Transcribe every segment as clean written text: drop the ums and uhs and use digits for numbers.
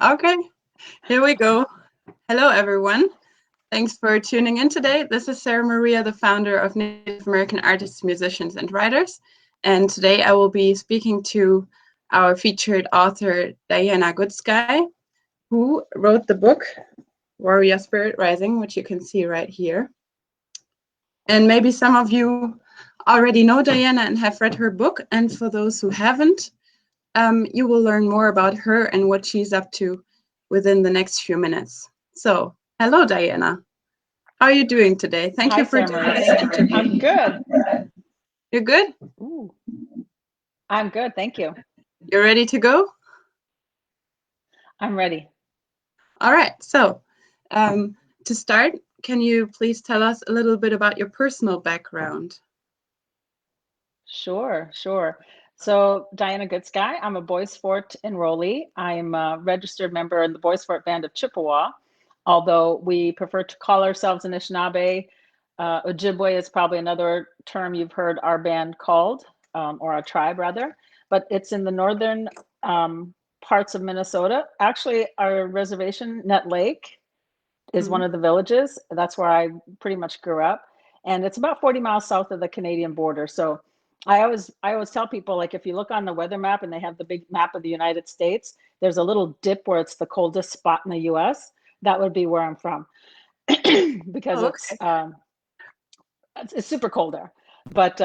Okay, here we go. Hello, everyone. Thanks for tuning in today. This is Sarah Maria, the founder of Native American Artists, Musicians, and Writers. And today I will be speaking to our featured author, Dianna Good Sky, who wrote the book Warrior Spirit Rising, which you can see right here. And maybe some of you already know Dianna and have read her book. And for those who haven't, you will learn more about her and what she's up to within the next few minutes. So, hello, Dianna. How are you doing today? Thank Hi, you for Sarah doing Maria. this interview. I'm good. You're good? Ooh, I'm good. Thank you. You're ready to go? I'm ready. All right. So, to start, can you please tell us a little bit about your personal background? Sure. So, Dianna Good Sky, I'm a Boy Sport enrollee. I'm a registered member in the Boy Sport Band of Chippewa, although we prefer to call ourselves Anishinaabe. Ojibwe is probably another term you've heard our band called, or our tribe rather, but it's in the northern parts of Minnesota. Actually, our reservation, Nut Lake, is one of the villages. That's where I pretty much grew up. And it's about 40 miles south of the Canadian border. So I always tell people, like, if you look on the weather map and they have the big map of the United States, there's a little dip where it's the coldest spot in the US. That would be where I'm from because Oh, okay. it's super cold there. But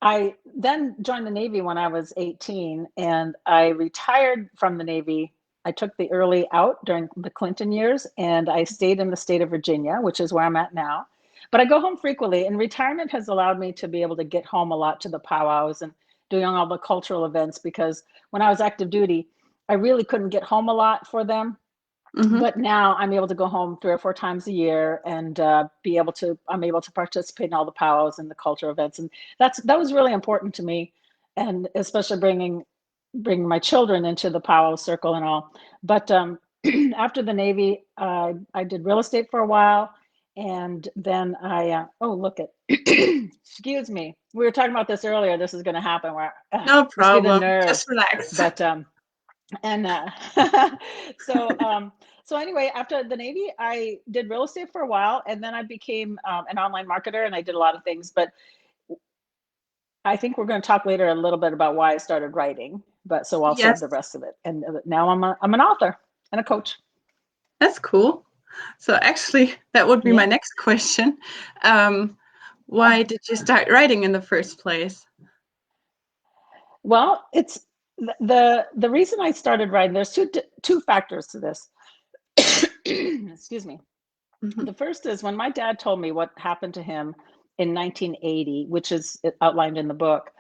I then joined the Navy when I was 18, and I retired from the Navy. I took the early out during the Clinton years, and I stayed in the state of Virginia, which is where I'm at now. But I go home frequently, and retirement has allowed me to be able to get home a lot to the powwows and doing all the cultural events, because when I was active duty, I really couldn't get home a lot for them. But now I'm able to go home 3 or 4 times a year and I'm able to participate in all the powwows and the cultural events. And that was really important to me. And especially bringing my children into the powwow circle and all. But after the Navy, I did real estate for a while. And then oh, look at, excuse me. We were talking about this earlier. This is going to happen where No must be the problem. nerves. Just relax. But, and so so anyway, after the Navy, I did real estate for a while, and then I became an online marketer, and I did a lot of things. But I think we're going to talk later a little bit about why I started writing. But so I'll save Yes, the rest of it. And now I'm an author and a coach. that's cool. So, actually, that would be my Yeah. next question. Why did you start writing in the first place? Well, it's the reason I started writing. There's two factors to this. Excuse me. The first is when my dad told me what happened to him in 1980, which is outlined in the book.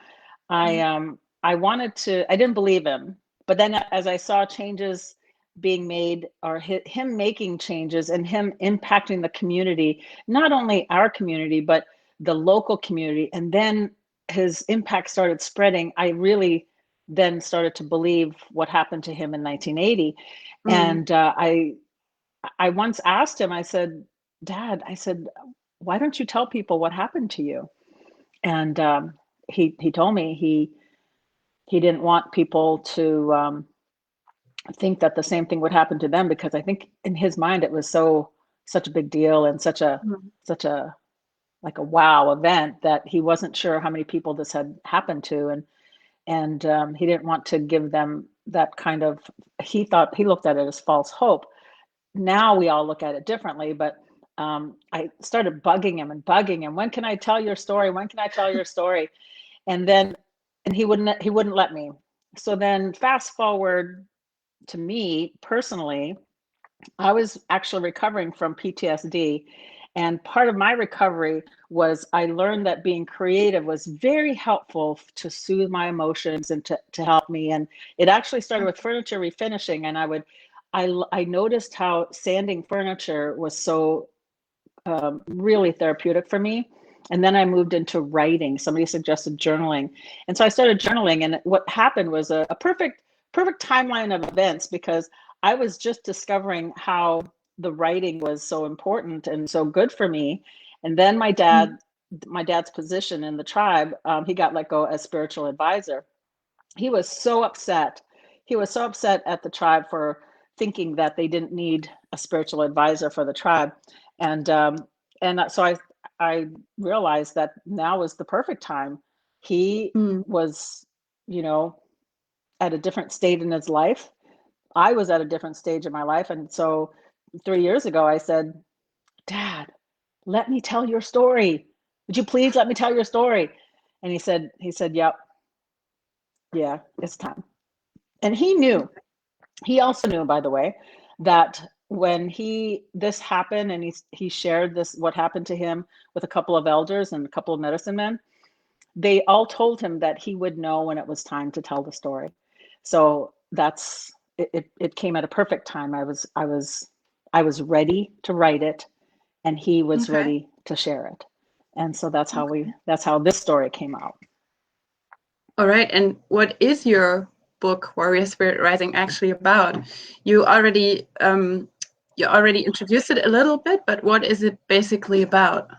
I wanted to. I didn't believe him, but then as I saw changes being made, or him making changes and him impacting the community, not only our community but the local community, and then his impact started spreading, I really then started to believe what happened to him in 1980. Mm, And I once asked him, I said, Dad, I said, why don't you tell people what happened to you? And he told me he didn't want people to think that the same thing would happen to them, because I think in his mind it was such a big deal and such a like a wow event, that he wasn't sure how many people this had happened to, and he didn't want to give them that kind of, he looked at it as false hope. Now we all look at it differently, but I started bugging him and bugging him. When can I tell your story? When can I tell your story? And then, and he wouldn't let me. So then fast forward to me personally, I was actually recovering from PTSD. And part of my recovery was I learned that being creative was very helpful to soothe my emotions and to help me. And it actually started with furniture refinishing. And I noticed how sanding furniture was so really therapeutic for me. And then I moved into writing. Somebody suggested journaling. And so I started journaling. And what happened was a perfect timeline of events, because I was just discovering how the writing was so important and so good for me. And then my dad's position in the tribe, he got let go as spiritual advisor. He was so upset. He was so upset at the tribe for thinking that they didn't need a spiritual advisor for the tribe. And so I realized that now was the perfect time. He Mm. was, you know, at a different state in his life. I was at a different stage in my life. And so 3 years ago, I said, Dad, let me tell your story. Would you please let me tell your story? And he said, yep, yeah, it's time. And he also knew, by the way, that when this happened and he shared this, what happened to him with a couple of elders and a couple of medicine men, they all told him that he would know when it was time to tell the story. So that's it came at a perfect time. I was ready to write it, and he was Okay. ready to share it. And so that's Okay. how this story came out. All right. And what is your book, Warrior Spirit Rising, actually about? You already introduced it a little bit, but what is it basically about?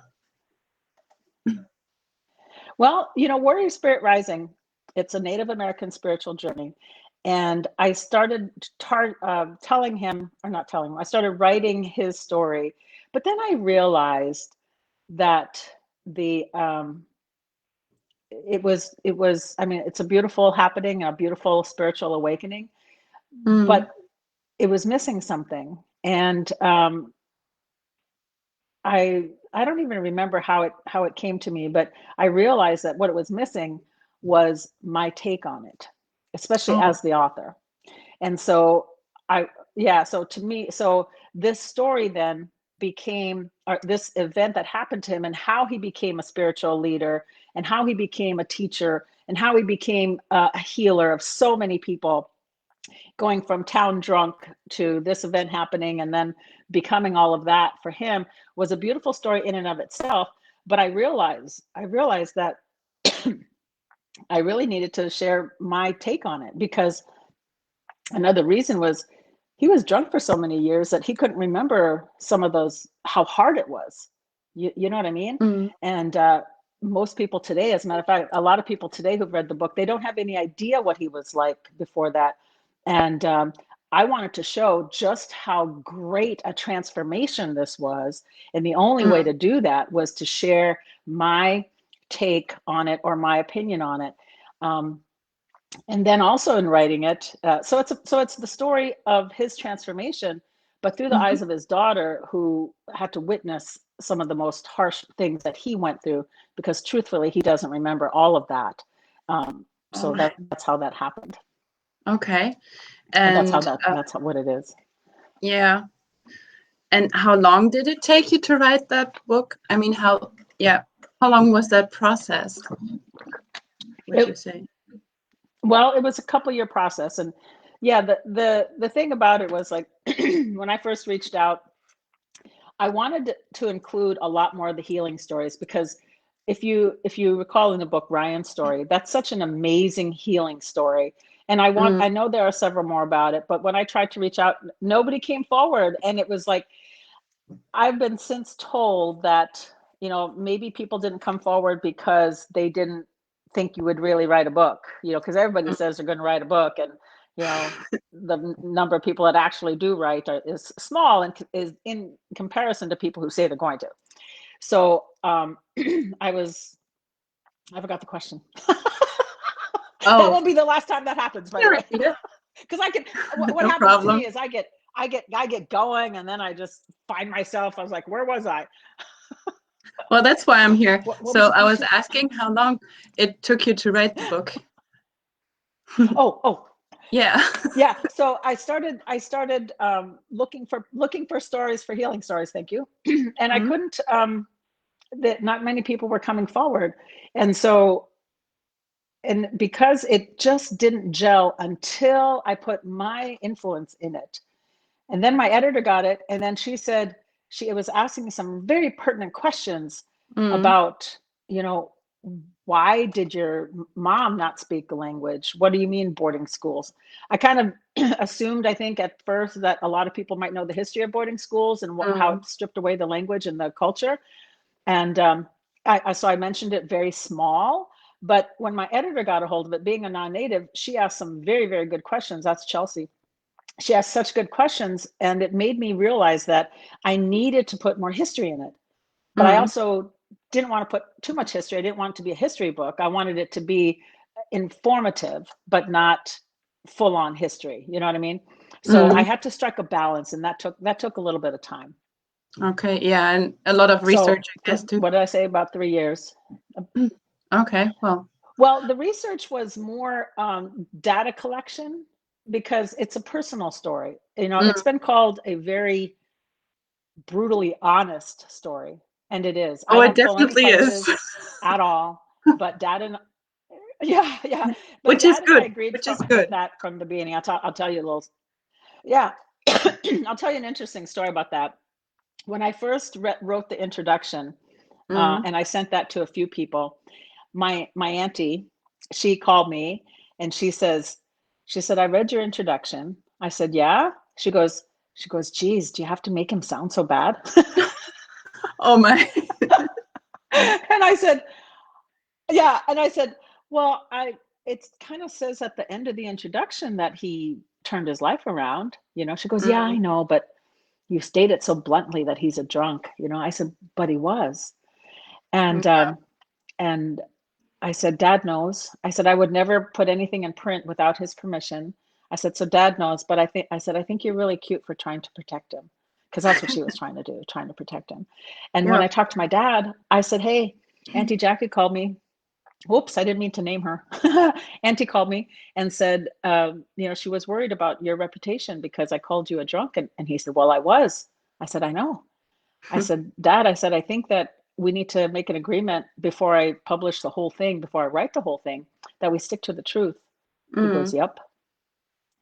Well, Warrior Spirit Rising, it's a Native American spiritual journey. And I started telling him, or not telling him, I started writing his story. But then I realized that I mean, it's a beautiful happening, a beautiful spiritual awakening, Mm. but it was missing something. And I don't even remember how it came to me, but I realized that what it was missing was my take on it, especially Oh. as the author. And so so to me, so this story then became this event that happened to him, and how he became a spiritual leader, and how he became a teacher, and how he became a healer of so many people, going from town drunk to this event happening and then becoming all of that for him, was a beautiful story in and of itself. But I realized that I really needed to share my take on it, because another reason was he was drunk for so many years that he couldn't remember some of those, how hard it was. You know what I mean? Mm. And most people today, as a matter of fact, a lot of people today who've read the book, they don't have any idea what he was like before that. And I wanted to show just how great a transformation this was. And the only way Mm. to do that was to share my take on it, or my opinion on it. And then also in writing it, so it's the story of his transformation, but through the Mhm. eyes of his daughter, who had to witness some of the most harsh things that he went through, because truthfully, he doesn't remember all of that. So All right. that's how that happened. Okay. That's And what it is. yeah. And how long did it take you to write that book? I mean, how long was that process, would you It, say? well, it was a couple-year process, and yeah, the thing about it was, like, when I first reached out, I wanted to include a lot more of the healing stories, because if you recall in the book Ryan's story, that's such an amazing healing story. And Mm. I know there are several more about it, but when I tried to reach out, nobody came forward. And it was like, I've been since told that, maybe people didn't come forward because they didn't think you would really write a book, because everybody says they're going to write a book. And, the number of people that actually do write is small, and is in comparison to people who say they're going to. So I forgot the question. That Oh, won't be the last time that happens, by can you the way. repeat it? Because what No happens to problem. me is I get going, and then I just find myself, I was like, where was I? Well, that's why I'm here. What was So the I was question? asking how long it took you to write the book. Oh, Yeah. yeah. So I started looking for stories, for healing stories. Thank you. And I Mm. couldn't. That not many people were coming forward, and so, and because it just didn't gel until I put my influence in it. And then my editor got it, and then she said, she was asking me some very pertinent questions Mm. about, you know, why did your mom not speak the language? What do you mean boarding schools? I kind of assumed, I think, at first, that a lot of people might know the history of boarding schools and how Mm. it stripped away the language and the culture. And so I mentioned it very small. But when my editor got a hold of it, being a non-native, she asked some very, very good questions. That's Chelsea. she asked such good questions, and it made me realize that I needed to put more history in it. But I Mm, also didn't want to put too much history. I didn't want it to be a history book. I wanted it to be informative, but not full on history. You know what I mean? So I mm. had to strike a balance, and that took a little bit of time. Okay, yeah, and a lot of research, So I guess, too. what did I say about 3 years? Mm. Okay, well, Well, the research was more data collection because it's a personal story. You know, mm. it's been called a very brutally honest story, and it is. Oh, I it don't pull any definitely is. punches at all. But Dad and yeah, yeah. But Which is Dad and I good, agreed which is with good. that from the beginning. I'll tell you a little. Yeah, I'll tell you an interesting story about that. When I first wrote the introduction, Mm. and I sent that to a few people, my auntie, she called me and she said, I read your introduction. I said, yeah. She goes, geez, do you have to make him sound so bad? Oh my. And I said, yeah. And I said, well, it kind of says at the end of the introduction that he turned his life around. She goes, yeah, I Mm. know, but you stated so bluntly that he's a drunk. I said, but he was. And, Yeah. um, and I said, Dad knows. I said, I would never put anything in print without his permission. I said, so Dad knows, but I think you're really cute for trying to protect him. Because that's what she was trying to do, trying to protect him. And when Yeah. I talked to my dad, I said, hey, Auntie Jackie called me. Whoops, I didn't mean to name her. Auntie called me and said, she was worried about your reputation because I called you a drunk. And he said, well, I was. I said, I know. I said, Dad, I said, I think that we need to make an agreement before I publish the whole thing, before I write the whole thing, that we stick to the truth. He goes, Mm. yep,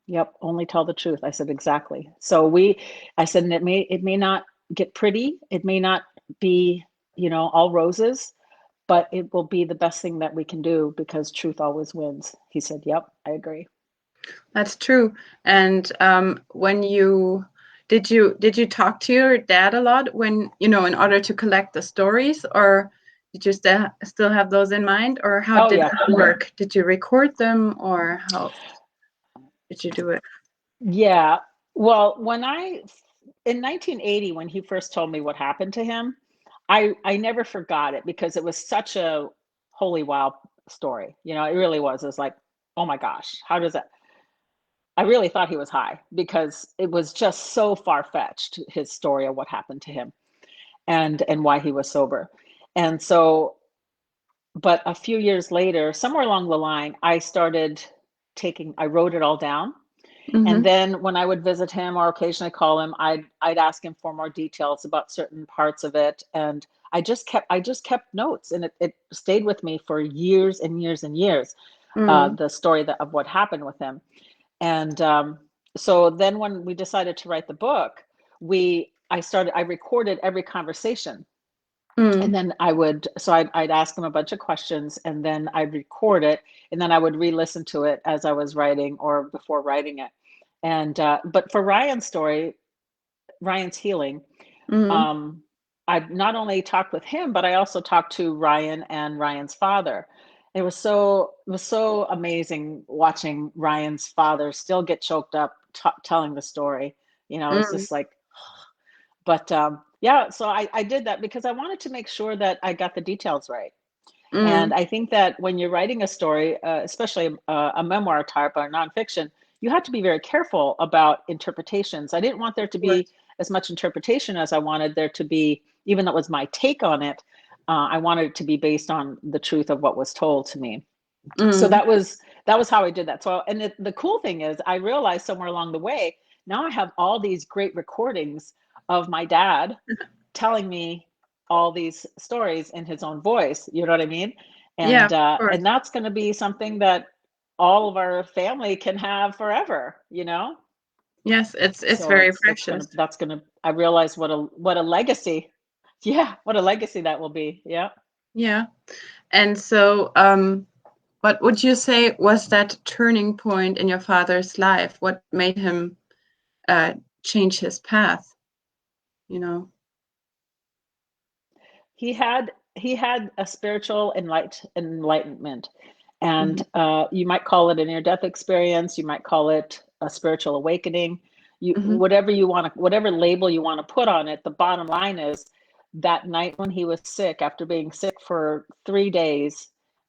yep, only tell the truth. I said, exactly. I said, and it may not get pretty. It may not be, all roses, but it will be the best thing that we can do because truth always wins. He said, yep, I agree. That's true. And when you did you talk to your dad a lot when, in order to collect the stories, or did you still have those in mind, or how Oh, did yeah. that work? Did you record them, or how did you do it? Yeah. Well, in 1980, when he first told me what happened to him, I never forgot it because it was such a holy wow story. It really was. It was like, oh my gosh, how does that? I really thought he was high because it was just so far-fetched, his story of what happened to him and why he was sober. And so, but a few years later, somewhere along the line, I wrote it all down. And Mm-hmm. then when I would visit him or occasionally call him, I'd ask him for more details about certain parts of it. And I just kept notes, and it stayed with me for years and years and years. Mm. The story of what happened with him. And so then when we decided to write the book, I recorded every conversation. And Mm. then I'd ask him a bunch of questions, and then I'd record it, and then I would re-listen to it as I was writing or before writing it. And but for Ryan's healing, Mm. um, I not only talked with him, but I also talked to Ryan and Ryan's father. It was so amazing watching Ryan's father still get choked up telling the story. It's Mm. just like, but yeah, so I did that because I wanted to make sure that I got the details right. And Mm. I think that when you're writing a story, especially a memoir type or nonfiction, you have to be very careful about interpretations. I didn't want there to Of course. be as much interpretation as I wanted there to be, even though it was my take on it. I wanted it to be based on the truth of what was told to me. So Mm. that was how I did that. So, and the cool thing is, I realized somewhere along the way, now I have all these great recordings of my dad telling me all these stories in his own voice. You know what I mean? Yeah, And of course. that's going to be something that all of our family can have forever. Yes, it's So very it's precious. gonna that's gonna I realize what a legacy. Yeah, what a legacy that will be. Yeah. Yeah. And so, what would you say was that turning point in your father's life? What made him uh, change his path? You know. He had a spiritual enlightenment, Mhm. and you might call it a near death experience. You might call it a spiritual awakening, Mhm. whatever you want to, whatever label you want to put on it. The bottom line is that night when he was sick, after being sick for 3 days,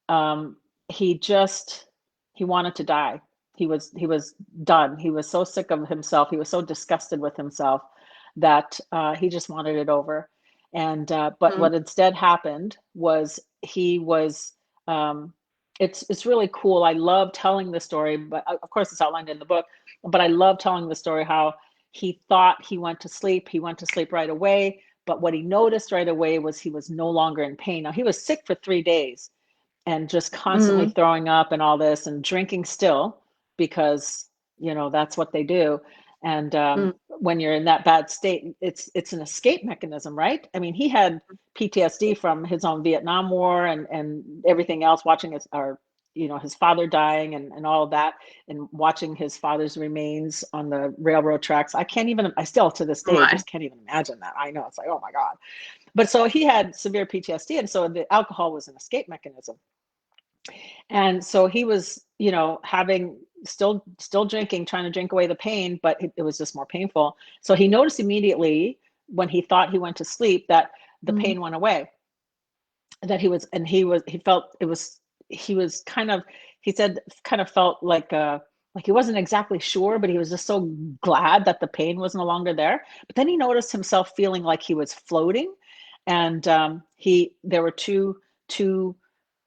um, he just he wanted to die. He was done. He was so sick of himself. He was so disgusted with himself that he just wanted it over. And but Mm. what instead happened was he was. Um, it's really cool. I love telling the story, but of course it's outlined in the book. But I love telling the story how he thought he went to sleep. He went to sleep right away. But what he noticed right away was he was no longer in pain. Now he was sick for 3 days and just constantly Mm. throwing up and all this and drinking still because that's what they do. And Mm. when you're in that bad state, it's an escape mechanism, right? I mean, he had PTSD from his own Vietnam War and everything else, watching his father dying and all of that, and watching his father's remains on the railroad tracks. I still to this Oh day my. just can't even imagine that. I know, it's like, oh my God. But so he had severe PTSD, and so the alcohol was an escape mechanism. And so he was, having still drinking, trying to drink away the pain, but it was just more painful. So he noticed immediately when he thought he went to sleep that the Mm. pain went away. That he felt it was he was kind of he said kind of felt like he wasn't exactly sure, but he was just so glad that the pain was no longer there. But then he noticed himself feeling like he was floating, and he there were two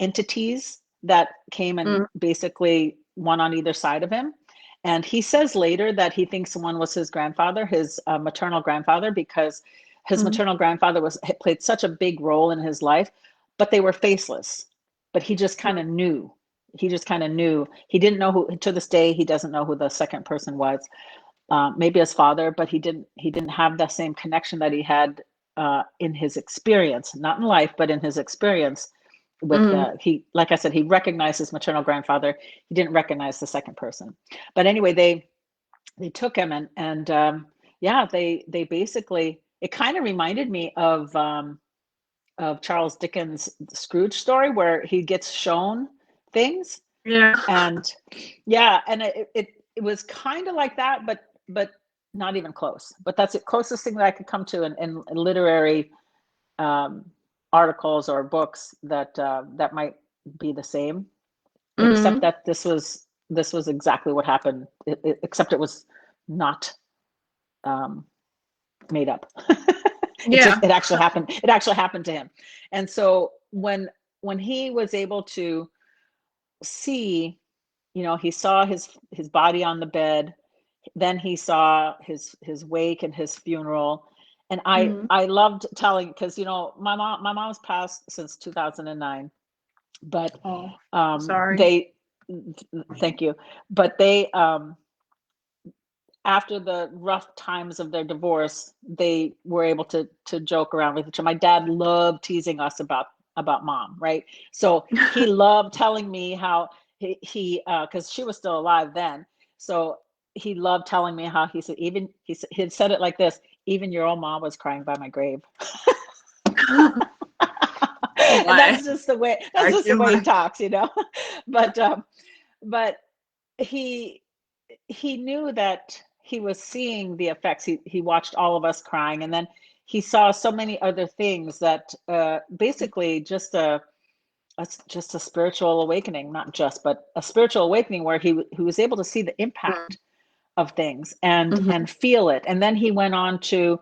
entities that came and Mm. basically one on either side of him. And he says later that he thinks one was his grandfather, his maternal grandfather, because his Mm. maternal grandfather played such a big role in his life, but they were faceless. But he just kind of knew. He just kind of knew. He didn't know who. To this day, he doesn't know who the second person was. Maybe his father, but he didn't. He didn't have the same connection that he had in his experience, not in life, but in his experience. With Mm. like I said, he recognized his maternal grandfather. He didn't recognize the second person. But anyway, they took him and yeah, they basically, it kind of reminded me of Charles Dickens' Scrooge story, where he gets shown things. Yeah. And yeah, and it was kind of like that, but not even close. But that's the closest thing that I could come to in literary um, articles or books that might be the same, except Mm. that this was exactly what happened. Except it was not um, made up. Yeah. It actually happened. It actually happened to him. And so when he was able to see, he saw his body on the bed, then he saw his wake and his funeral. And I Mm. I loved telling, because my mom's passed since 2009, but Oh, sorry. they thank you, but they after the rough times of their divorce, they were able to joke around with each other. My dad loved teasing us about mom, right? So he loved telling me how he because she was still alive then. So he loved telling me how he had said it like this: even your old mom was crying by my grave. Oh And my. that's Dark just the way he humor. talks, but but he he knew that he was seeing the effects. He watched all of us crying, and then he saw so many other things that basically just a spiritual awakening, not just, but a spiritual awakening, where he was able to see the impact of things Mm-hmm. and feel it. And then he went on to,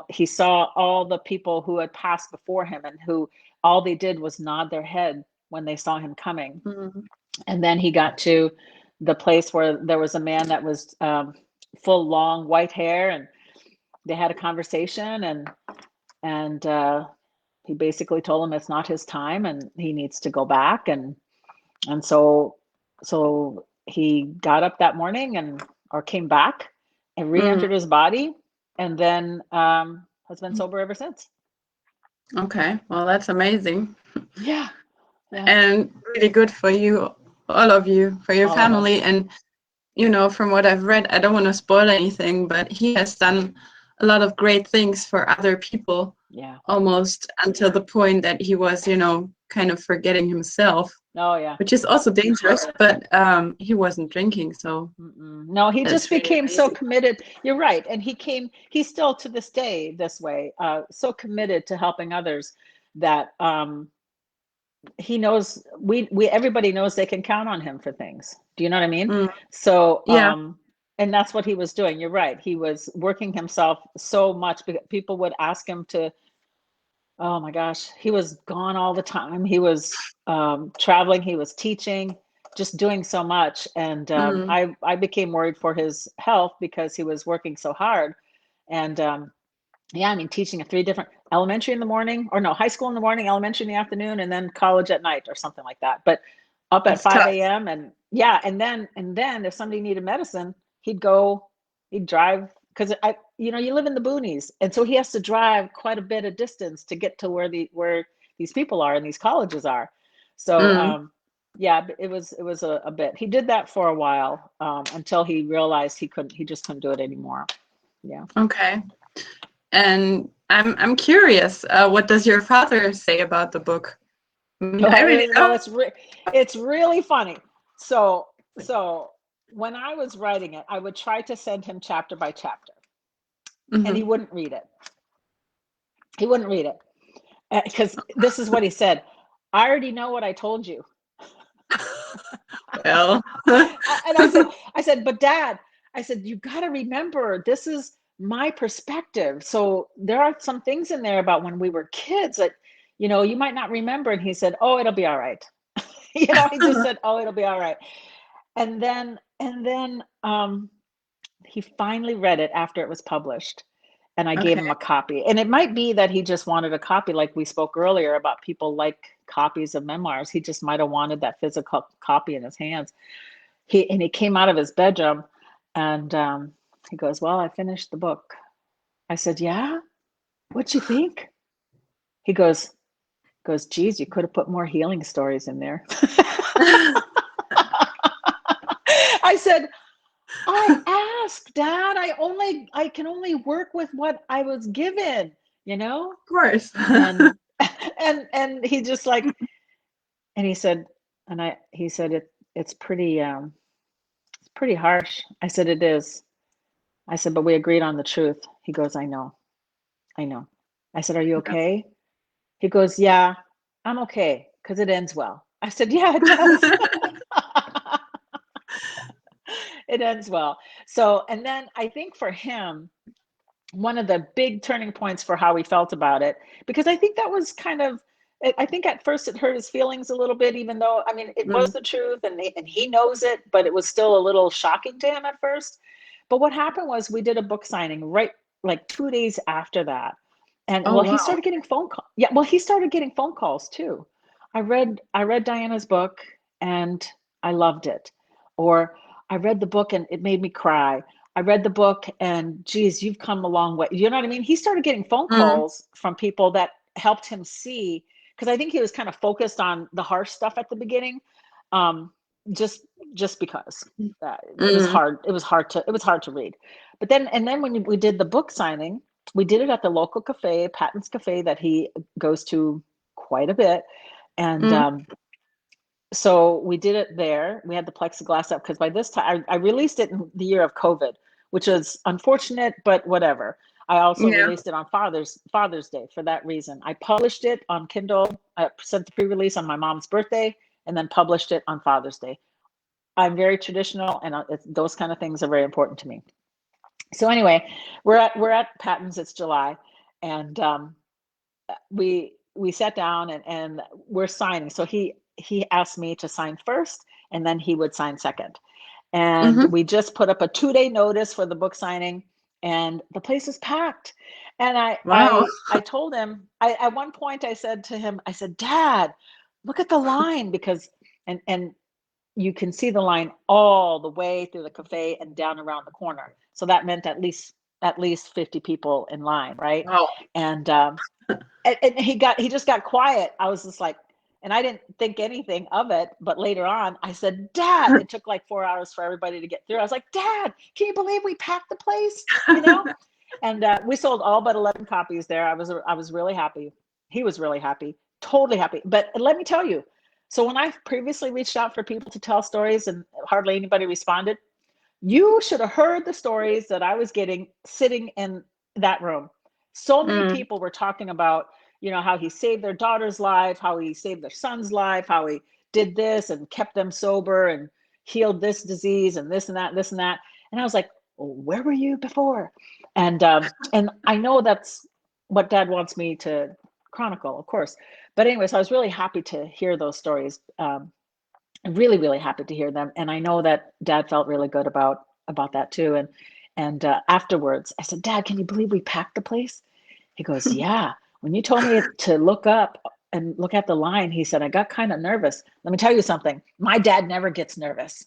he saw all the people who had passed before him, and who all they did was nod their head when they saw him coming. Mm-hmm. And then he got to the place where there was a man that was full long white hair, and they had a conversation, and he basically told him it's not his time and he needs to go back. And so he got up that morning, or came back and Mm. re-entered his body, and then has been sober ever since. Okay, well, that's amazing. Yeah, yeah, And really good for you, all of you, for your all of us. family. And, from what I've read, I don't want to spoil anything, but he has done a lot of great things for other people, Yeah, almost until the point that he was, kind of forgetting himself, Oh yeah. which is also dangerous. But he wasn't drinking, so No, he just that's really became so amazing. committed. You're right. And he's still to this day this way, so committed to helping others that he knows everybody knows they can count on him for things. Do you know what I mean? Mm, So, yeah. and that's what he was doing. You're right. He was working himself so much because people would ask him to, oh my gosh, he was gone all the time. He was traveling, he was teaching, just doing so much. And Mm, I became worried for his health because he was working so hard. And yeah, I mean, teaching at 3 different elementary in the morning, or no, high school in the morning, elementary in the afternoon, and then college at night or something like that. But up at that's 5 tough. a.m. and yeah, and then if somebody needed medicine, he'd go, he'd drive because you live in the boonies, and so he has to drive quite a bit of distance to get to where these people are and these colleges are. So Mm, yeah, it was a bit. He did that for a while until he realized he just couldn't do it anymore. Yeah. okay. And I'm curious, what does your father say about the book? I really Well, love. it's really funny. So when I was writing it, I would try to send him chapter by chapter, and he Mhm. wouldn't read it. He wouldn't read it because this is what he said. I already know what I told you. Well, And I said, but Dad, I said, you got to remember, this is my perspective. So there are some things in there about when we were kids that, you might not remember. And he said, oh, it'll be all right. He just said, oh, it'll be all right. And then he finally read it after it was published, and I gave okay. him a copy. And it might be that he just wanted a copy, like we spoke earlier about people like copies of memoirs. He just might have wanted that physical copy in his hands. He came out of his bedroom, and he goes, "Well, I finished the book." I said, "Yeah? What'd you think?" He goes, "Geez, you could have put more healing stories in there." I said, I asked, Dad. I can only work with what I was given, you know? Of course. And and he just like, and he said, he said it's pretty harsh. I said it is. I said, but we agreed on the truth. He goes, I know. I know. I said, are you okay? He goes, yeah, I'm okay because it ends well. I said, yeah, it does. It ends well. So, and then I think for him, one of the big turning points for how he felt about it, because I think that was kind of, I think at first it hurt his feelings a little bit, even though, I mean, it was Mm, the truth and he knows it, but it was still a little shocking to him at first. But what happened was we did a book signing right like 2 days after that. And oh well, he wow. started getting phone calls. Yeah, well, he started getting phone calls too. I read Diana's book and I loved it. Or I read the book and it made me cry. I read the book and geez, you've come a long way. You know what I mean? He started getting phone Mm, calls from people that helped him see, because I think he was kind of focused on the harsh stuff at the beginning. Um, just just because it was mm, hard. It was hard to read. But then when we did the book signing, we did it at the local cafe, Patton's Cafe, that he goes to quite a bit. And mm, so we did it there. We had the plexiglass up because by this time I released it in the year of COVID, which is unfortunate, but whatever. I also yeah. released it on Father's Day for that reason. I published it on Kindle. I sent the pre-release on my mom's birthday, and then published it on Father's Day. I'm very traditional, and those kind of things are very important to me. So anyway, we're at Patton's. It's July, and we sat down and we're signing. So he asked me to sign first, and then he would sign second. And Hmm. we just put up a 2-day notice for the book signing, and the place is packed. And I Wow. I I told him, at one point I said to him, I said, Dad, look at the line, because and you can see the line all the way through the cafe and down around the corner. So that meant at least 50 people in line, right? Wow. And and he just got quiet. I was just like, and I didn't think anything of it, but later on I said, Dad, it took like 4 hours for everybody to get through. I was like, Dad, can you believe we packed the place, you know? And we sold all but 11 copies there. I was really happy. He was really happy. totally happy. But let me tell you, so when I previously reached out for people to tell stories and hardly anybody responded, you should have heard the stories that I was getting sitting in that room. So many Mm, people were talking about, how he saved their daughter's life, how he saved their son's life, how he did this and kept them sober and healed this disease and this and that, this and that. And I was like, well, where were you before? And I know that's what Dad wants me to chronicle, of course. But anyways, I was really happy to hear those stories. Really, really happy to hear them. And I know that Dad felt really good about that too. And afterwards, I said, Dad, can you believe we packed the place? He goes, yeah. When you told me to look up and look at the line, he said, I got kind of nervous. Let me tell you something. My dad never gets nervous.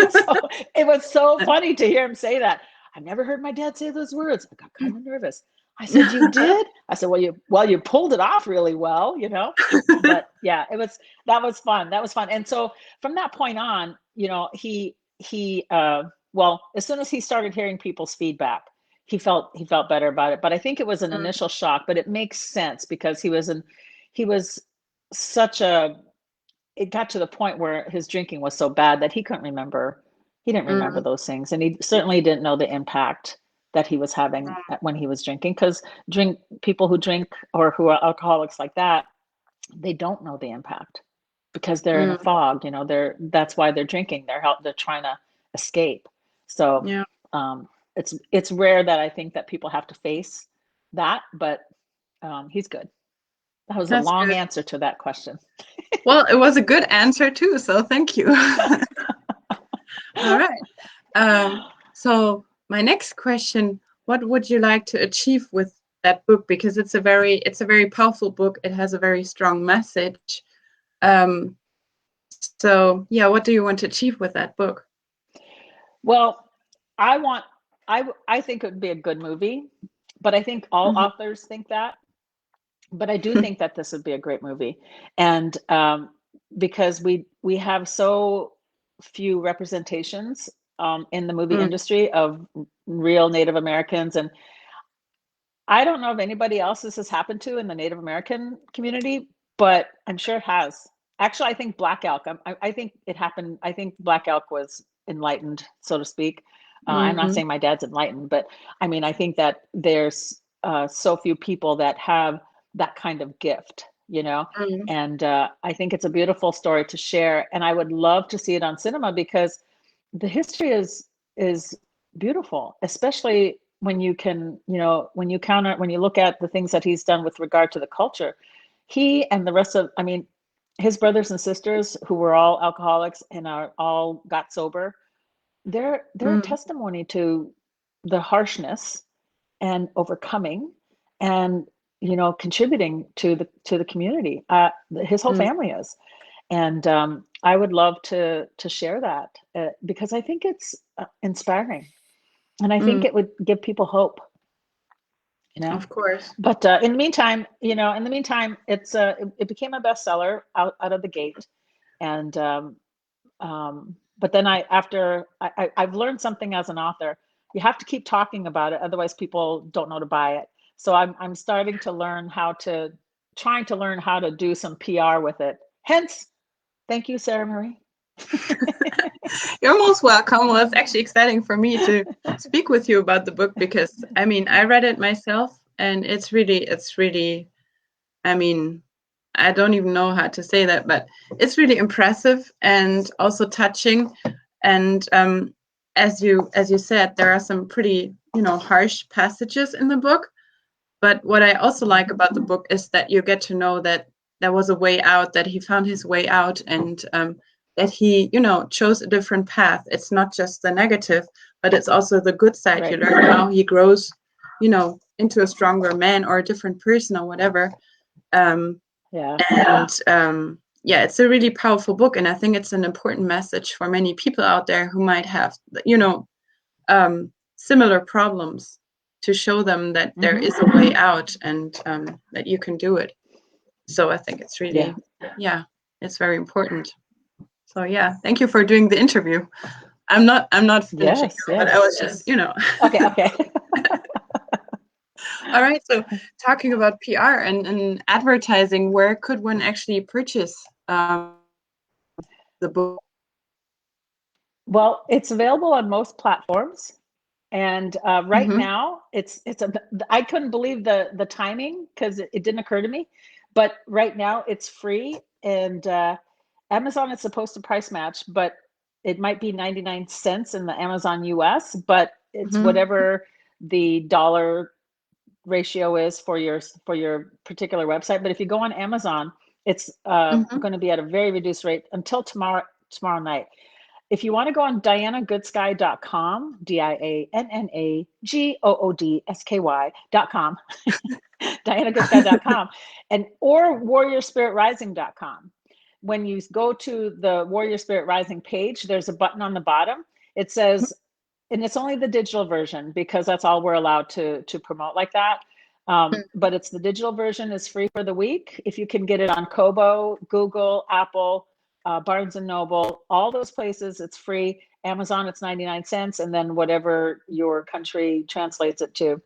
So it was so funny to hear him say that. I've never heard my dad say those words. I got kind of nervous. I said, you did? I said, you pulled it off really well, But yeah, that was fun. That was fun. And so from that point on, well, as soon as he started hearing people's feedback, he felt better about it. But I think it was an Mm, initial shock, but it makes sense because he was such a it got to the point where his drinking was so bad that he didn't remember mm, those things, and he certainly didn't know the impact that he was having when he was drinking, because people who drink or who are alcoholics like that, they don't know the impact because they're in a mm, fog. That's why they're drinking. They're trying to escape. So yeah, it's rare that I think that people have to face that, but he's good. That was a that's long good. answer to that question. Well, it was a good answer too, so thank you. All right. So my next question, what would you like to achieve with that book? Because it's a very powerful book. It has a very strong message. Um, so yeah, what do you want to achieve with that book? Well, I want I think it would be a good movie, but I think all Mhm. authors think that. But I do think that this would be a great movie, and because we have so few representations in the movie Mm, industry of real Native Americans, and I don't know if anybody else this has happened to in the Native American community, but I'm sure it has. Actually, I think Black Elk. I think it happened. I think Black Elk was enlightened, so to speak. I'm not mhm, saying my dad's enlightened, but I mean, I think that there's so few people that have that kind of gift, mm, and I think it's a beautiful story to share. And I would love to see it on cinema because the history is beautiful, especially when you can, when you look at the things that he's done with regard to the culture. He and the rest of, I mean, his brothers and sisters who were all alcoholics and are all got sober, they're a mm, testimony to the harshness and overcoming and contributing to the community. His whole mm, family is, and I would love to share that because I think it's inspiring, and I think mm. it would give people hope. Of course. But in the meantime, it became a bestseller out of the gate, and but then I've learned something as an author. You have to keep talking about it, otherwise people don't know to buy it. So I'm starting to trying to learn how to do some PR with it. Hence, thank you, Sarah Marie. You're most welcome. Well, it's actually exciting for me to speak with you about the book because I mean, I read it myself and it's really, I mean, I don't even know how to say that, but it's really impressive and also touching. And as you said, there are some pretty, harsh passages in the book. But what I also like about the book is that you get to know that there was a way out, that he found his way out, and that he, chose a different path. It's not just the negative, but it's also the good side. You Right. learn how he grows, into a stronger man or a different person or whatever. Um, Yeah. and yeah, it's a really powerful book, and I think it's an important message for many people out there who might have, similar problems, to show them that there Hmm. is a way out and that you can do it. So I think it's Yeah. really, yeah, it's very important. So yeah, thank you for doing the interview. I'm not finishing Yes. now, but I Yes. was just, Okay. Okay. All right. So talking about PR and advertising, where could one actually purchase the book? Well, it's available on most platforms. And right Mm-hmm. now, I couldn't believe the timing because it didn't occur to me. But right now, it's free, and Amazon is supposed to price match, but it might be 99 cents in the Amazon US, but it's Mm-hmm. whatever the dollar ratio is for your particular website. But if you go on Amazon, it's Mm-hmm. going to be at a very reduced rate until tomorrow night. If you want to go on diannagoodsky.com, DiannaGoodsky.com, diannagoodsky.com, and or warriorspiritrising.com. When you go to the Warrior Spirit Rising page, there's a button on the bottom. It says, and it's only the digital version because that's all we're allowed to promote like that. But it's the digital version is free for the week. If you can get it on Kobo, Google, Apple, Barnes and Noble, all those places, it's free. Amazon, it's 99 cents. And then whatever your country translates it to.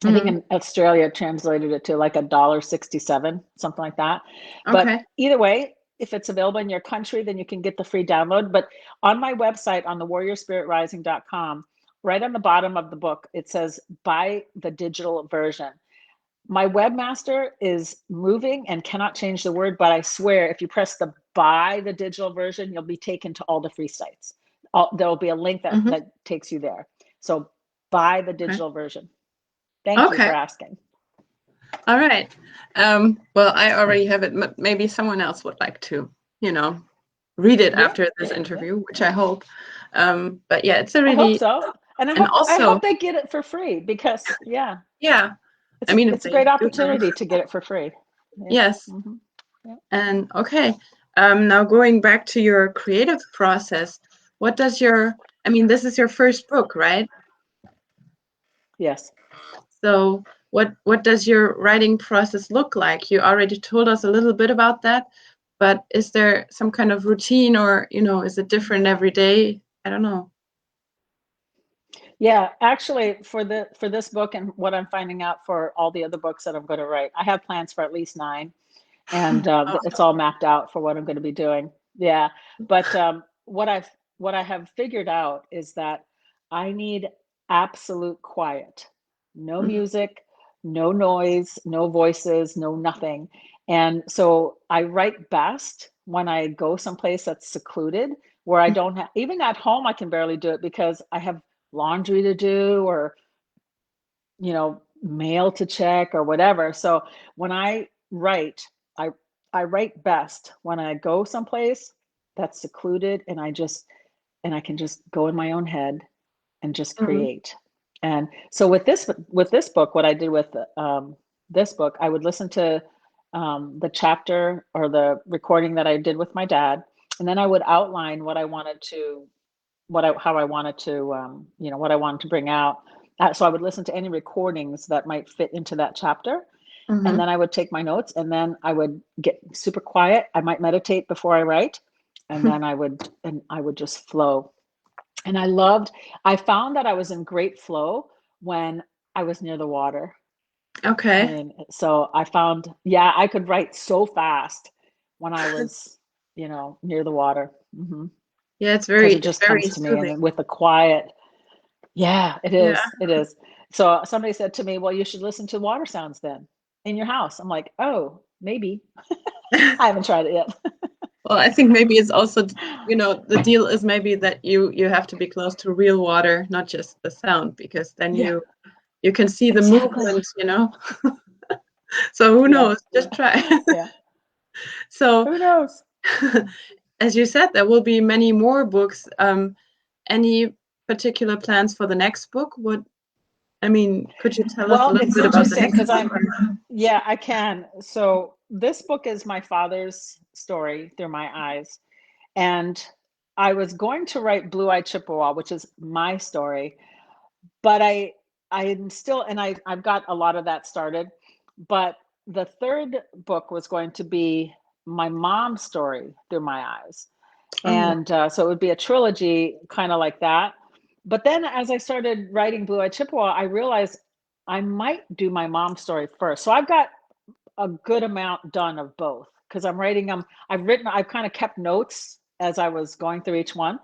I think Mm-hmm. in Australia translated it to like $1.67, something like that. But Okay. either way, if it's available in your country, then you can get the free download. But on my website, on the warriorspiritrising.com, right on the bottom of the book, it says buy the digital version. My webmaster is moving and cannot change the word, but I swear if you press the buy the digital version, you'll be taken to all the free sites. There'll be a link Mm-hmm. that takes you there. So buy the Okay. digital version. Thank you Okay. for asking. All right. Well, I already have it. Maybe someone else would like to, read it Yeah, after this yeah. interview, which I hope. But yeah, it's a I hope really, so. And and I also, hope they get it for free because yeah, I mean, if it's a great they do know, opportunity to get it for free. Yeah. yes. Mm-hmm. Yeah. And okay, now going back to your creative process, what does I mean, this is your first book, right? Yes. So what does your writing process look like? You already told us a little bit about that, but is there some kind of routine or, is it different every day? I don't know. Yeah, actually, for this book and what I'm finding out for all the other books that I'm going to write, I have plans for at least 9, and Oh, it's all mapped out for what I'm going to be doing. Yeah, but what I have figured out is that I need absolute quiet, no mhm, music, no noise, no voices, no nothing. And so I write best when I go someplace that's secluded, where I don't have, even at home, I can barely do it because I have laundry to do or mail to check or whatever. So when I write, I I write best when I go someplace that's secluded and I can just go in my own head and just mhm, create. And so with this book, what I did with this book, I would listen to the chapter or the recording that I did with my dad, and then I would outline what I wanted to how I wanted to, what I wanted to bring out. So I would listen to any recordings that might fit into that chapter, and mhm. then I would take my notes, and then I would get super quiet. I might meditate before I write, and then I would just flow. And I found that I was in great flow when I was near the water. Okay. And so I found, yeah, I could write so fast when I was, near the water. Yeah, it's Because very it it's just very comes to me, soothing. and with the quiet. Yeah, it Yeah. is. It is. So somebody said to me, "Well, you should listen to water sounds then in your house." I'm like, "Oh, maybe." I haven't tried it yet. Well, I think maybe it's also, the deal is maybe that you have to be close to real water, not just the sound, because then Yeah, you can see the exactly. movement. So who Yeah, knows? Just yeah, try. yeah. So, Who knows? as you said, there will be many more books. Any particular plans for the next book? I mean, could you tell us a Well, little it's bit about the interesting next because book? yeah, I can. So this book is my father's story through my eyes. And I was going to write Blue Eyed Chippewa, which is my story, but I'm still, and I've got a lot of that started, but the third book was going to be my mom's story through my eyes. Oh, And so it would be a trilogy kind of like that. But then as I started writing Blue Eyed Chippewa, I realized I might do my mom's story first. So I've got a good amount done of both because I'm writing them. I've kind of kept notes as I was going through each one.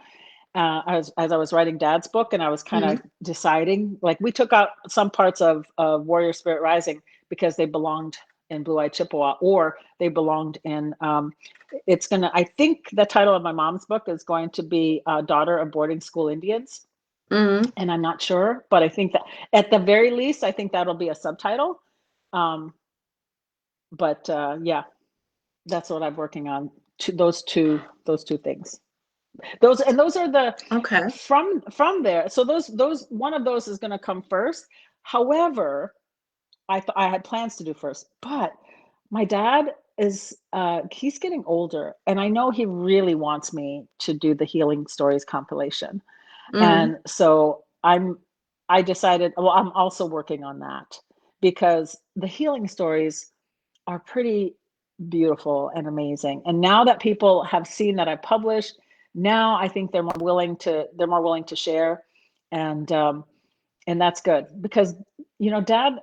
As I was writing Dad's book, and I was kind of Mm. deciding, like we took out some parts of Warrior Spirit Rising because they belonged in Blue Eyed Chippewa, or they belonged in. I think the title of my mom's book is going to be Daughter of Boarding School Indians, Mm. and I'm not sure, but I think that at the very least, I think that'll be a subtitle. Um, but yeah, that's what I'm working on. Those two things. Those are the Okay. from there. So those one of those is going to come first. However, I had plans to do first, but my dad is he's getting older, and I know he really wants me to do the Healing Stories compilation. Mm. And so I decided, well, I'm also working on that because the healing stories are pretty beautiful and amazing. And now that people have seen that I published, now I think they're more willing to share, and that's good because Dad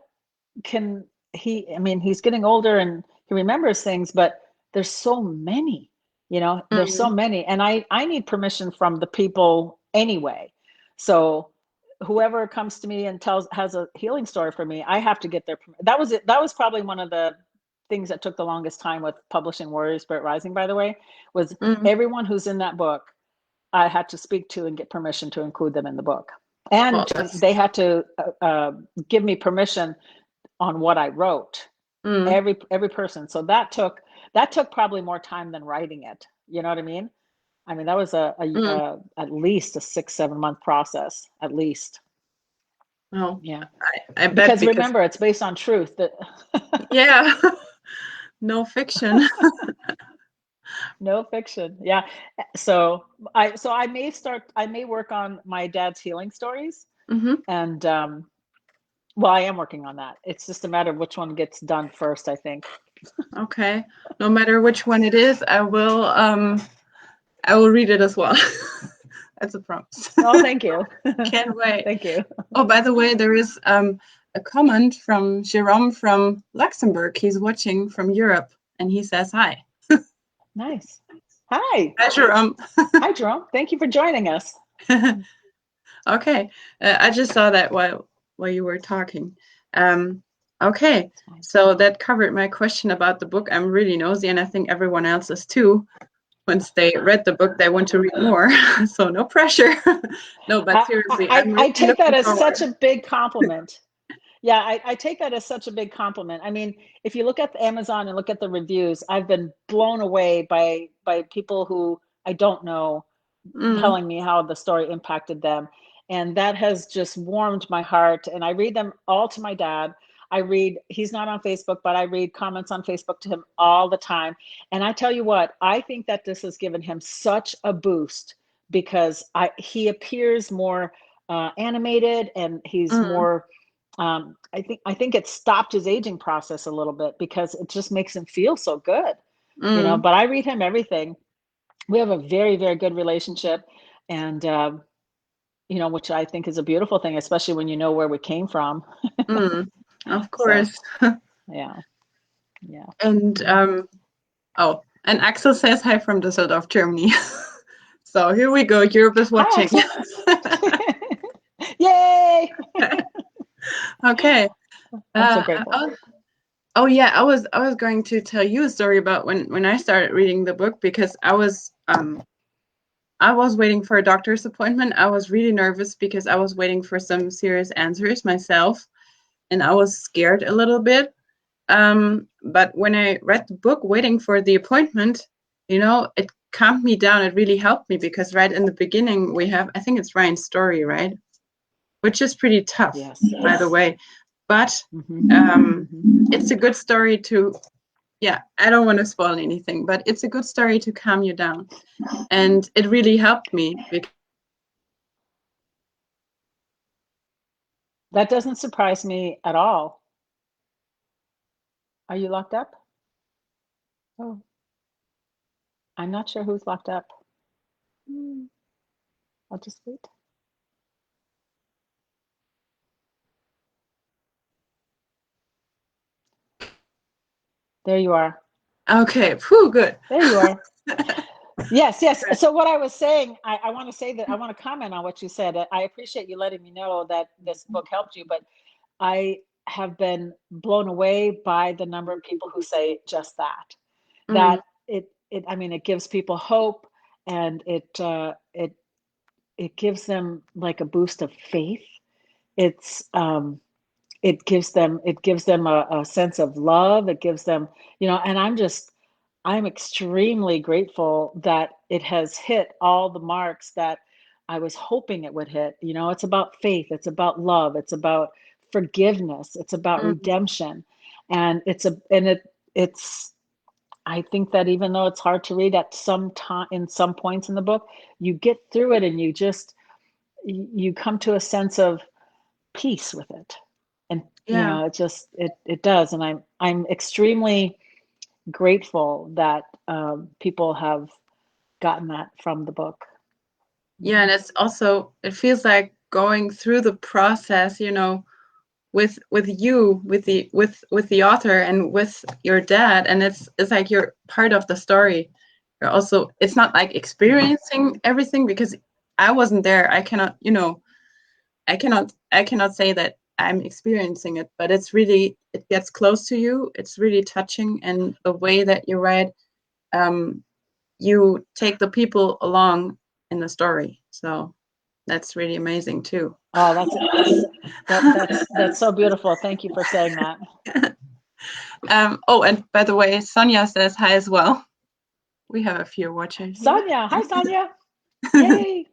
can I mean, he's getting older and he remembers things, but there's so many, there's so Mm. many, and I need permission from the people anyway. So whoever comes to me and has a healing story for me, I have to get their that was it. That was probably one of the things that took the longest time with publishing Warrior Spirit Rising, by the way, was Mm. everyone who's in that book I had to speak to and get permission to include them in the book, and Well, that's they had to give me permission on what I wrote. mm. Every person. So that took probably more time than writing it. You know what I mean? I mean, that was Mm. at least a 6-7 month process, at least. Well, Yeah, I bet because because remember, it's based on truth. That yeah, no fiction. no fiction. Yeah. So I may work on my dad's healing stories, Hmm. and well, I am working on that. It's just a matter of which one gets done first, I think. Okay. No matter which one it is, I will read it as well. That's a promise. Oh, thank you. Can't wait. Thank you. Oh, by the way, there is a comment from Jerome from Luxembourg. He's watching from Europe, and he says hi. Nice. Hi. Hi, Jerome. Hi, Jerome. Thank you for joining us. Okay, I just saw that while you were talking. Okay, so that covered my question about the book. I'm really nosy, and I think everyone else is too. Once they read the book, they want to read more. So no pressure. No, but seriously, I'm I really take that looking as such forward. a big compliment. Yeah, I take that as such a big compliment. I mean, if you look at the Amazon and look at the reviews, I've been blown away by people who I don't know Mm, telling me how the story impacted them. And that has just warmed my heart. And I read them all to my dad. He's not on Facebook, but I read comments on Facebook to him all the time. And I tell you what, I think that this has given him such a boost because he appears more animated, and he's mm, more. I think it stopped his aging process a little bit because it just makes him feel so good, mm, But I read him everything. We have a very, very good relationship, and which I think is a beautiful thing, especially when you know where we came from. mm. Of So course. yeah, yeah. And oh, and Axel says hi from Düsseldorf, Germany. So here we go. Europe is Hi, watching. Axel. Yay! Okay. I'm so Uh, grateful. oh yeah, I was going to tell you a story about when I started reading the book because I was waiting for a doctor's appointment. I was really nervous because I was waiting for some serious answers myself, and I was scared a little bit. But when I read the book, waiting for the appointment, it calmed me down. It really helped me because right in the beginning we have, I think it's Ryan's story, right? Which is pretty tough, Yes. by the way. But it's a good story to, yeah, I don't want to spoil anything, but it's a good story to calm you down. And it really helped me because That doesn't surprise me at all. Are you locked up? Oh, I'm not sure who's locked up. Hmm, I'll just wait. There you are. Okay, phew, good. There you are. Yes, yes. So what I was saying, I want to say that I want to comment on what you said. I appreciate you letting me know that this book helped you, but I have been blown away by the number of people who say just that. Mm, That I mean, it gives people hope, and it gives them like a boost of faith. It's it gives them a sense of love. It gives them, and I'm extremely grateful that it has hit all the marks that I was hoping it would hit. It's about faith, it's about love, it's about forgiveness, it's about mm, redemption. And it's I think that even though it's hard to read at some time in some points in the book, you get through it and you come to a sense of peace with it. And yeah. it does. And I'm extremely grateful that people have gotten that from the book. Yeah, and it's also, it feels like going through the process, with you, with the author and with your dad, and it's like you're part of the story. You're also, it's not like experiencing everything because I wasn't there. I cannot say that I'm experiencing it, but it gets close to you. It's really touching, and the way that you write, um, you take the people along in the story. So that's really amazing too. Oh, that's so beautiful. Thank you for saying that. Oh, and by the way, Sonia says hi as well. We have a few watching here. Sonia, hi Sonia. Yay.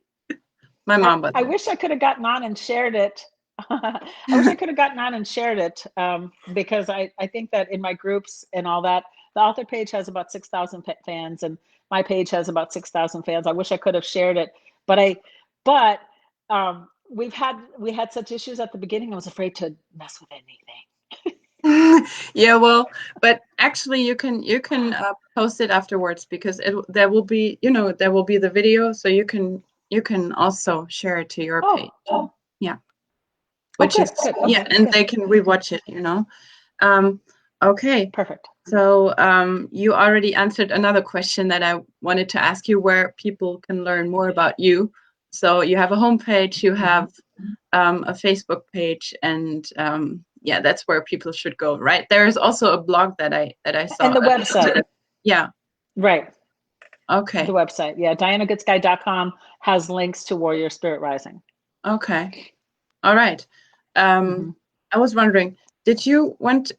My mom, by I the way. wish I could have gotten on and shared it. I wish I could have gotten on and shared it, because I think that in my groups and all that, the author page has about 6,000 fans, and my page has about 6,000 fans. I wish I could have shared it, but we had such issues at the beginning. I was afraid to mess with anything. Yeah, well, but actually, you can post it afterwards because there will be the video, so you can also share it to your page. Oh, Yeah, oh, which is, good, good. yeah, Okay, and good, they can rewatch it. Um, okay, perfect. so you already answered another question that I wanted to ask you, where people can learn more about you. So you have a homepage, you have a Facebook page, and yeah, that's where people should go, right? There is also a blog that I And saw. the website, Yeah. right? The Okay. website, yeah, DiannaGoodSky.com has links to Warrior Spirit Rising. Okay. All right. Mm-hmm. I was wondering, did you want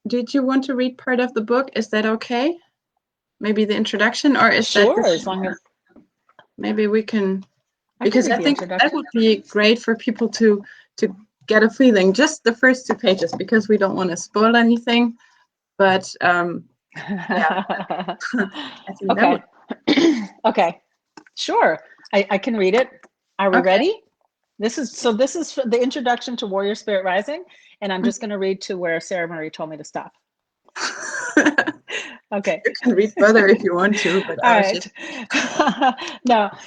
did you want to read part of the book? Is that okay? Maybe the introduction, or is that Sure, as long as maybe we can, I can because read I the think that introduction. would be great for people to get a feeling, just the first two pages, because we don't want to spoil anything. But yeah, I think that would. Okay. Okay. Sure. I can read it. Are we Okay. ready? This is the introduction to Warrior Spirit Rising, and I'm just going to read to where Sarah Marie told me to stop. Okay. You can read further if you want to, but All I was right. just. Now,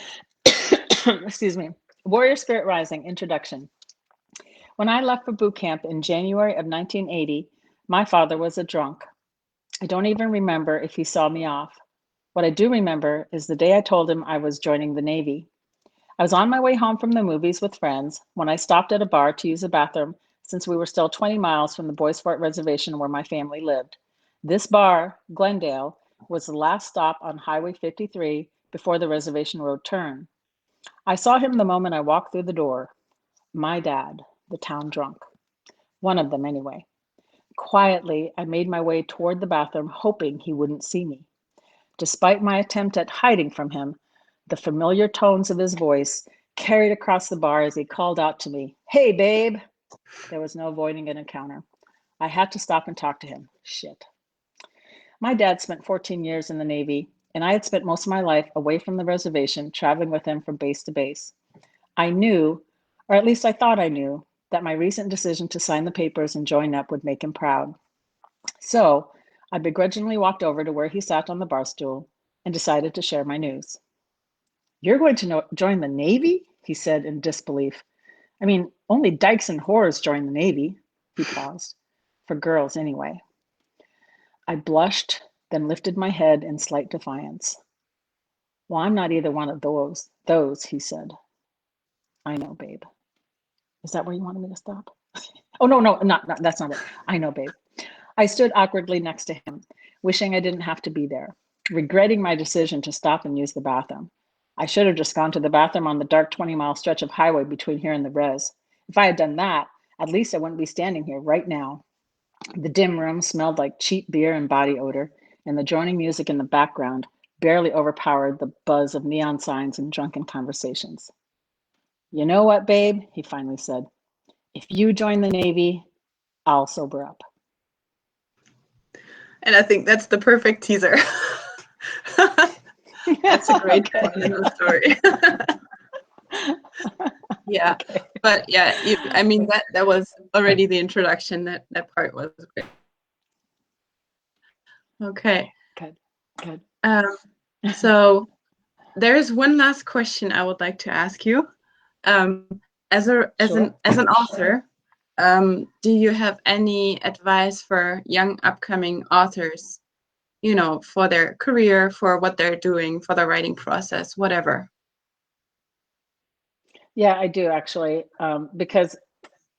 excuse me. Warrior Spirit Rising introduction. When I left for boot camp in January of 1980, my father was a drunk. I don't even remember if he saw me off. What I do remember is the day I told him I was joining the Navy. I was on my way home from the movies with friends when I stopped at a bar to use a bathroom since we were still 20 miles from the Boys Fort Reservation where my family lived. This bar, Glendale, was the last stop on Highway 53 before the reservation road turn. I saw him the moment I walked through the door. My dad, the town drunk. One of them, anyway. Quietly, I made my way toward the bathroom, hoping he wouldn't see me. Despite my attempt at hiding from him, the familiar tones of his voice carried across the bar as he called out to me, "Hey, babe." There was no avoiding an encounter. I had to stop and talk to him. Shit. My dad spent 14 years in the Navy, and I had spent most of my life away from the reservation, traveling with him from base to base. I knew, or at least I thought I knew, that my recent decision to sign the papers and join up would make him proud. So I begrudgingly walked over to where he sat on the bar stool and decided to share my news. "You're going to join the Navy?" he said in disbelief. "I mean, only dykes and whores join the Navy." He paused. "For girls, anyway." I blushed, then lifted my head in slight defiance. Well, I'm not either one of those, he said. I know, babe. Is that where you wanted me to stop? Oh, no, not, that's not it. I know, babe. I stood awkwardly next to him, wishing I didn't have to be there, regretting my decision to stop and use the bathroom. I should have just gone to the bathroom on the dark 20-mile stretch of highway between here and the res. If I had done that, at least I wouldn't be standing here right now. The dim room smelled like cheap beer and body odor, and the droning music in the background barely overpowered the buzz of neon signs and drunken conversations. You know what, babe? He finally said. If you join the Navy, I'll sober up. And I think that's the perfect teaser. That's a great point in the story. Yeah, Okay. but yeah, I mean that was already the introduction. That part was great. Okay. Good. So there's one last question I would like to ask you. As an author, do you have any advice for young upcoming authors, for their career, for what they're doing, for the writing process, whatever? Yeah, I do actually, because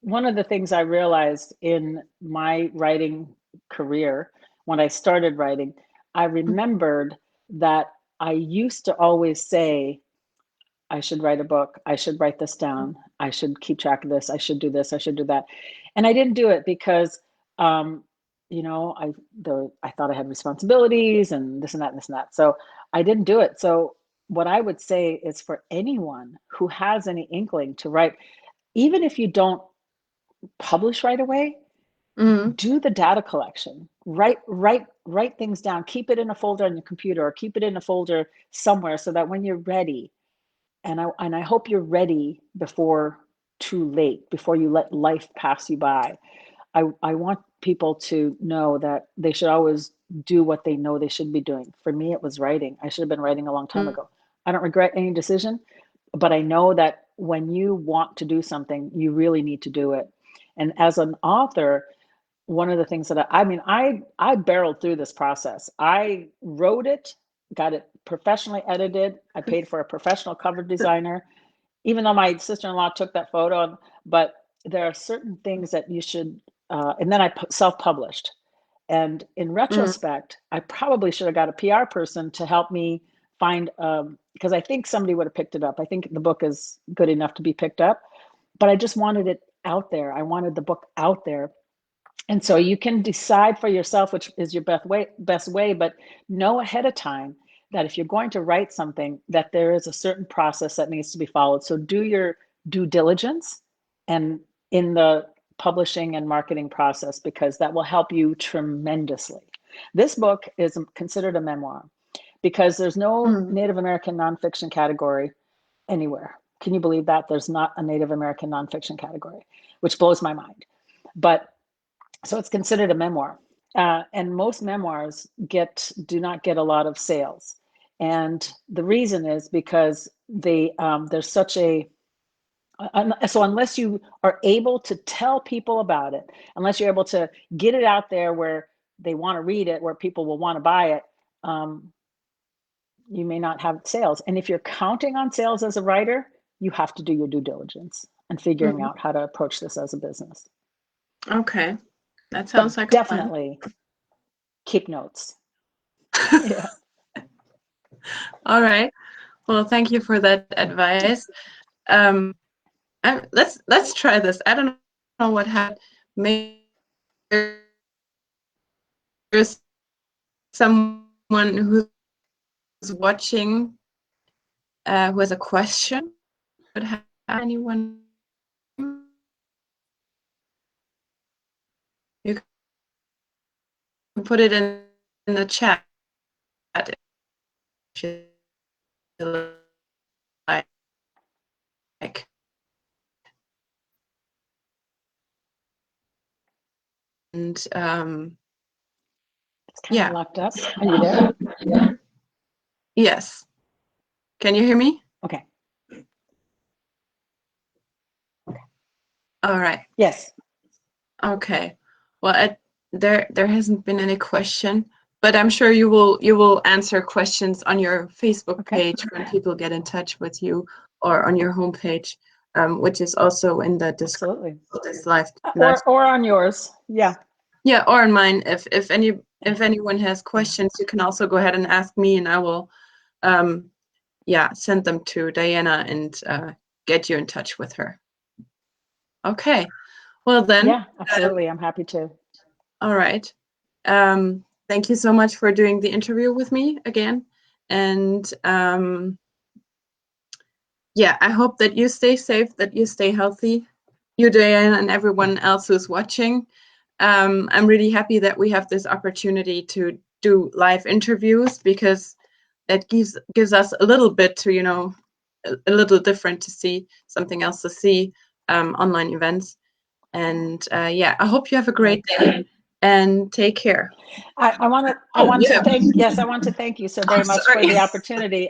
one of the things I realized in my writing career, when I started writing, I remembered that I used to always say, I should write a book. I should write this down. I should keep track of this. I should do this. I should do that. And I didn't do it because, I thought I had responsibilities and this and that and this and that. So I didn't do it. So what I would say is for anyone who has any inkling to write, even if you don't publish right away, do the data collection. Write things down. Keep it in a folder on your computer or keep it in a folder somewhere so that when you're ready, and I hope you're ready before too late, before you let life pass you by. I want people to know that they should always do what they know they should be doing. For me, it was writing. I should have been writing a long time ago. I don't regret any decision, but I know that when you want to do something, you really need to do it. And as an author, one of the things that I barreled through this process. I wrote it, got it professionally edited. I paid for a professional cover designer, even though my sister-in-law took that photo. But there are certain things that you should, and then I self-published. And in retrospect, I probably should have got a PR person to help me find, because I think somebody would have picked it up. I think the book is good enough to be picked up, but I just wanted it out there. I wanted the book out there. And so you can decide for yourself which is your best way, but know ahead of time that if you're going to write something, that there is a certain process that needs to be followed. So do your due diligence and in the publishing and marketing process, because that will help you tremendously. This book is considered a memoir because there's no Native American nonfiction category anywhere. Can you believe that? There's not a Native American nonfiction category, which blows my mind. But so it's considered a memoir. And most memoirs do not get a lot of sales. And the reason is because there's such so unless you are able to tell people about it, unless you're able to get it out there where they want to read it, where people will want to buy it, you may not have sales. And if you're counting on sales as a writer, you have to do your due diligence and figuring out how to approach this as a business. Okay. That sounds like definitely keep notes. Yeah. All right. Well, thank you for that advice. Let's try this. I don't know what happened. Maybe there's someone who's watching who has a question. Would have anyone? You can put it in the chat if you like. And it's kind of locked up. Are you there? Yes. Can you hear me? Okay. All right. Yes. Okay. Well, There hasn't been any question, but I'm sure you will answer questions on your Facebook Okay. page when people get in touch with you, or on your homepage, which is also in the description Absolutely. of this live. Or on yours. Yeah. Yeah, or on mine. If anyone has questions, you can also go ahead and ask me, and I will send them to Dianna and get you in touch with her. Okay. Well then. Yeah, absolutely. I'm happy to. All right. Thank you so much for doing the interview with me again. And I hope that you stay safe, that you stay healthy, you, Diane, and everyone else who's watching. I'm really happy that we have this opportunity to do live interviews, because that gives us a little bit to, a little different to see, something else to see, online events. And I hope you have a great day and take care. I want to I want to thank you so very much for Sorry. the opportunity.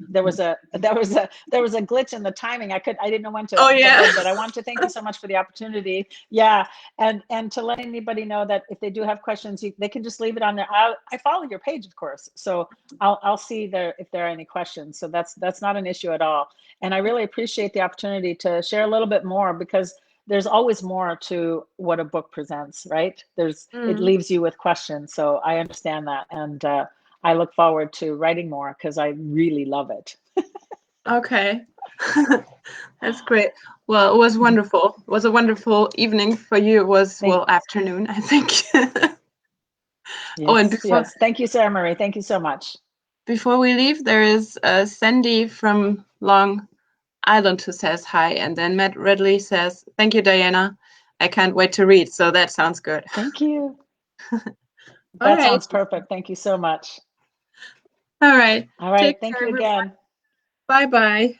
There was a glitch in the timing. I didn't know when Oh to yeah. end, but I want to thank you so much for the opportunity. Yeah, and to let anybody know that if they do have questions, they can just leave it on there. I follow your page, of course, so I'll see there if there are any questions. So that's not an issue at all. And I really appreciate the opportunity to share a little bit more, because there's always more to what a book presents, right? It leaves you with questions. So I understand that. And I look forward to writing more, because I really love it. Okay. That's great. Well, it was wonderful. It was a wonderful evening for you. It was, afternoon, I think. Oh, and Yes. Thank you, Sarah Marie. Thank you so much. before we leave, there is Sandy from Long Island who says hi, and then Matt Redley says, "Thank you, Dianna. I can't wait to read." So that sounds good. Thank you. All That right. sounds perfect. Thank you so much. All right. All right. Take Thank care, you everyone. again. Bye bye.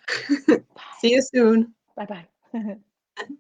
See you soon. Bye bye.